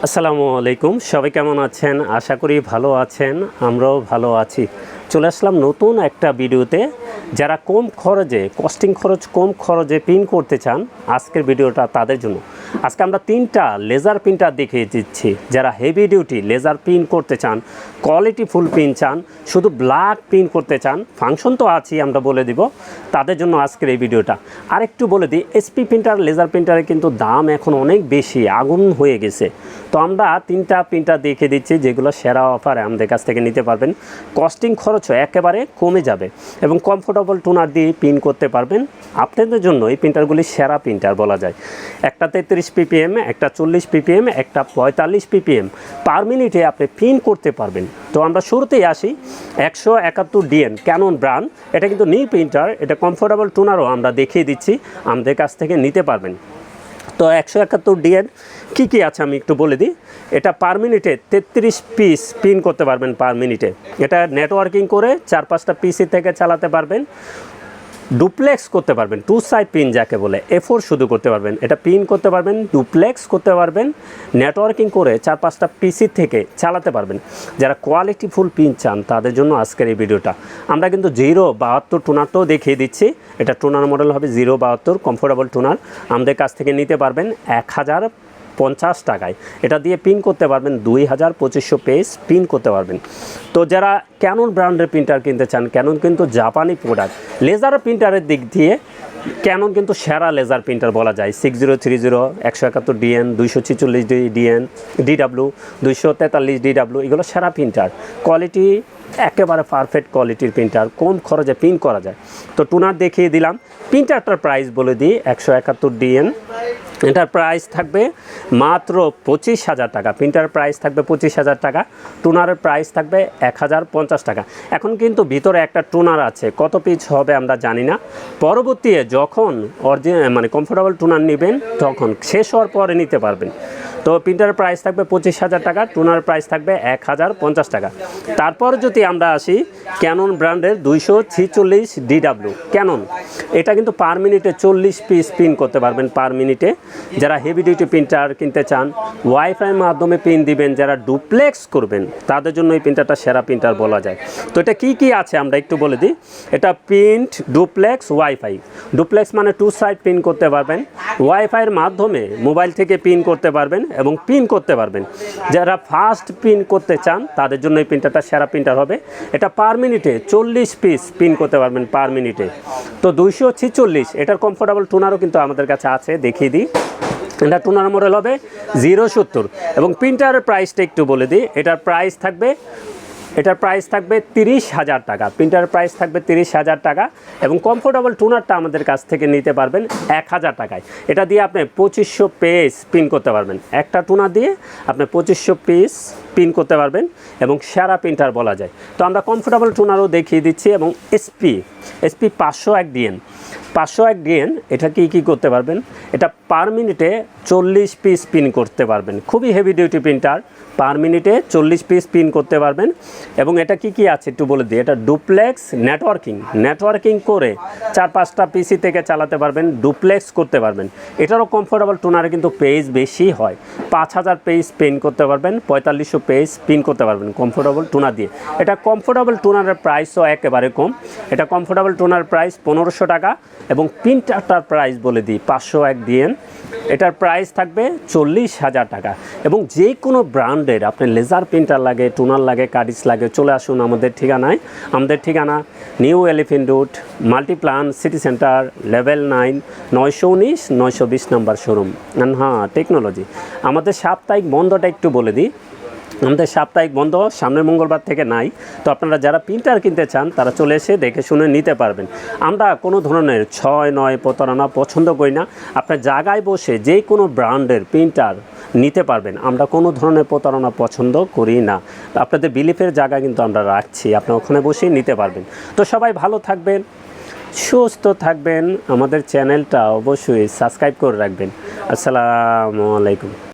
আসসালামু আলাইকুম, সবাই কেমন আছেন? আশা করি ভালো আছেন, আমরাও ভালো আছি। চলে আসলাম নতুন একটা ভিডিওতে। যারা কম খরচে কম খরচে প্রিন্ট করতে চান, আজকের ভিডিওটা তাদের জন্য। আজকে আমরা 3টা লেজার প্রিন্টার দেখিয়ে দিচ্ছি। যারা হেভি ডিউটি লেজার প্রিন্ট করতে চান, কোয়ালিটি ফুল প্রিন্ট চান, শুধু ব্ল্যাক প্রিন্ট করতে চান, ফাংশন তো আছেই, আমরা বলে দিব, তাদের জন্য আজকের এই ভিডিওটা। আরেকটু বলে দিই, এসপি প্রিন্টার লেজার প্রিন্টারের কিন্তু দাম এখন অনেক বেশি, আগুন হয়ে গেছে। তো আমরা 3টা প্রিন্টার দেখিয়ে দিচ্ছি, যেগুলো সেরা অফারে আমাদের কাছ থেকে নিতে পারবেন। কস্টিং খরচও একেবারে কমে যাবে এবং কমফোর্টেবল টোনার দিয়ে প্রিন্ট করতে পারবেন। আপনাদের জন্য এই প্রিন্টারগুলি সেরা প্রিন্টার বলা যায়। একটা 33 ppm, একটা 40 ppm, একটা 45 ppm পার মিনিটে আপনি প্রিন্ট করতে পারবেন। তো আমরা শুরুতেই আসি 171DN ক্যানন ব্র্যান্ড। এটা কিন্তু নিউ প্রিন্টার, এটা কমফোর্টেবল টোনারও আমরা দেখিয়ে দিচ্ছি, আমাদের কাছ থেকে নিতে পারবেন। তো 171DN কী আছে আমি একটু বলে দিই। এটা পার মিনিটে 33 পিস প্রিন্ট করতে পারবেন পার মিনিটে। এটা নেটওয়ার্কিং করে 4-5টা পিসি থেকে চালাতে পারবেন। ডুপ্লেক্স করতে পারবেন, 2 সাইড পিন যাকে বলে, A4 শুধু করতে পারবেন। এটা পিন করতে পারবেন, ডুপ্লেক্স করতে পারবেন, নেটওয়ার্কিং করে 4-5টা পিসি থেকে চালাতে পারবেন। যারা কোয়ালিটি ফুল পিন চান তাদের জন্য আজকের এই ভিডিওটা। আমরা কিন্তু 072 টোনারটাও দেখিয়ে দিচ্ছি। এটা টোনার মডেল হবে 072 কমফোর্টেবল টোনার। আমাদের কাছ থেকে নিতে পারবেন 1050 টাকায়। এটা দিয়ে পিন করতে পারবেন 2250 পেজ পিন করতে পারবেন। তো যারা ক্যানন ব্র্যান্ডের প্রিন্টার কিনতে চান, ক্যানন কিন্তু জাপানি প্রোডাক্ট। লেজার প্রিন্টারের দিক দিয়ে ক্যানন কিন্তু সেরা লেজার প্রিন্টার বলা যায়। 6030, 171DN, 246DN, DW, 243DW, এগুলো সেরা প্রিন্টার। কোয়ালিটি একেবারে পারফেক্ট কোয়ালিটির প্রিন্টার, কম খরচে প্রিন্ট করা যায়। তো টুনার দেখিয়ে দিলাম। প্রিন্টারটার প্রাইস বলে দিই, 171DN এটার প্রাইস থাকবে মাত্র 25,000 টাকা। প্রিন্টার প্রাইস থাকবে 25,000 টাকা। টুনারের প্রাইস থাকবে 1050 টাকা। এখন কিন্তু ভিতরে একটা টুনার আছে, কত পিস হবে আমরা জানি না। পরবর্তীতে যখন মানে কমফোর্টেবল টুনার নেবেন, তখন শেষ হওয়ার পরে নিতে পারবেন। তো প্রিন্টারের প্রাইস থাকবে 25,000 টাকা, টুনার প্রাইস থাকবে 1050 টাকা। তারপর যদি আমরা আসি ক্যানন ব্র্যান্ডের 246DW ক্যানন, এটা কিন্তু পার মিনিটে 40 পিস প্রিন্ট করতে পারবেন পার মিনিটে। যারা হেভি ডিউটি প্রিন্টার কিনতে চান, ওয়াইফাইয়ের মাধ্যমে প্রিন্ট দিবেন, যারা ডুপ্লেক্স করবেন, তাদের জন্য এই প্রিন্টারটা সেরা প্রিন্টার বলা যায়। তো এটা কি আছে আমরা একটু বলে দিই। এটা প্রিন্ট, ডুপ্লেক্স, ওয়াইফাই। ডুপ্লেক্স মানে 2 সাইড প্রিন্ট করতে পারবেন, ওয়াইফাইয়ের মাধ্যমে মোবাইল থেকে প্রিন্ট করতে পারবেন এবং প্রিন্ট করতে পারবেন। যারা ফাস্ট প্রিন্ট করতে চান তাদের জন্য এই প্রিন্টারটা সেরা প্রিন্টার হবে। এটা পার মিনিটে 40 পিস প্রিন্ট করতে পারবেন পার মিনিটে। তো 246, এটার কমফোর্টেবল টুনারও কিন্তু আমাদের কাছে আছে, দেখিয়ে দিই। এটা টুনার মডেল হবে 070 এবং প্রিন্টারের প্রাইসটা একটু বলে দিই। এটার প্রাইস থাকবে 30,000 টাকা। প্রিন্টারের প্রাইস থাকবে 30,000 টাকা এবং কমফোর্টেবল টুনারটা আমাদের কাছ থেকে নিতে পারবেন 1000 টাকায়। এটা দিয়ে আপনি 2500 পেজ প্রিন্ট করতে পারবেন। একটা টুনার দিয়ে আপনি 2500 পিস প্রিন্ট করতে পারবেন এবং সেরা প্রিন্টার বলা যায়। তো আমরা কমফোর্টেবল টুনারও দেখিয়ে দিচ্ছি। এবং এসপি 501DN, এটা কি করতে পারবেন। এটা পার মিনিটে 40 পিস প্রিন্ট করতে পারবেন। খুবই হেভি ডিউটি প্রিন্টার, পার মিনিটে 40 পিস প্রিন্ট করতে পারবেন। এবং এটা কি আছে একটু বলে দিই। এটা ডুপ্লেক্স নেটওয়ার্কিং করে 4-5টা পিসি থেকে চালাতে পারবেন, ডুপ্লেক্স করতে পারবেন। এটারও কমফোর্টেবল টুনারে কিন্তু পেজ বেশি হয়, 5000 পেজ প্রিন্ট করতে পারবেন, 4500 পেজ প্রিন্ট করতে পারবেন কমফোর্টেবল টুনার দিয়ে। এটা কমফোর্টেবল টুনারের প্রাইসও একেবারে কম। এটা কমফোর্টেবল টুনার প্রাইস 1500 টাকা এবং প্রিন্টারটার প্রাইস বলে দিই 501DN, এটার প্রাইস থাকবে 40,000 টাকা। এবং যে কোনো ব্র্যান্ডের আপনার লেজার প্রিন্টার লাগে, টুনার লাগে, কার্ডিস লাগে, চলে আসুন আমাদের ঠিকানায়। আমাদের ঠিকানা new elephant road, Multiplan city centre, level 9, 919-920 নম্বর শোরুম আনহা টেকনোলজি। আমাদের সাপ্তাহিক বন্ধটা একটু বলে দিই। আমাদের সাপ্তাহিক বন্ধ সামনের মঙ্গলবার থেকে নাই। তো আপনারা যারা প্রিন্টার কিনতে চান তারা চলে এসে দেখে শুনে নিতে পারবেন। আমরা কোনো ধরনের 6-9 প্রতারণা পছন্দ করি না। আপনার জায়গায় বসে যে কোনো ব্র্যান্ডের প্রিন্টার নিতে পারবেন। আমরা কোনো ধরনের প্রতারণা পছন্দ করি না। আপনাদের বিলিফের জায়গা কিন্তু আমরা রাখছি, আপনারা ওখানে বসেই নিতে পারবেন। তো সবাই ভালো থাকবেন, সুস্থ থাকবেন। আমাদের চ্যানেলটা অবশ্যই সাবস্ক্রাইব করে রাখবেন। আসসালামু আলাইকুম।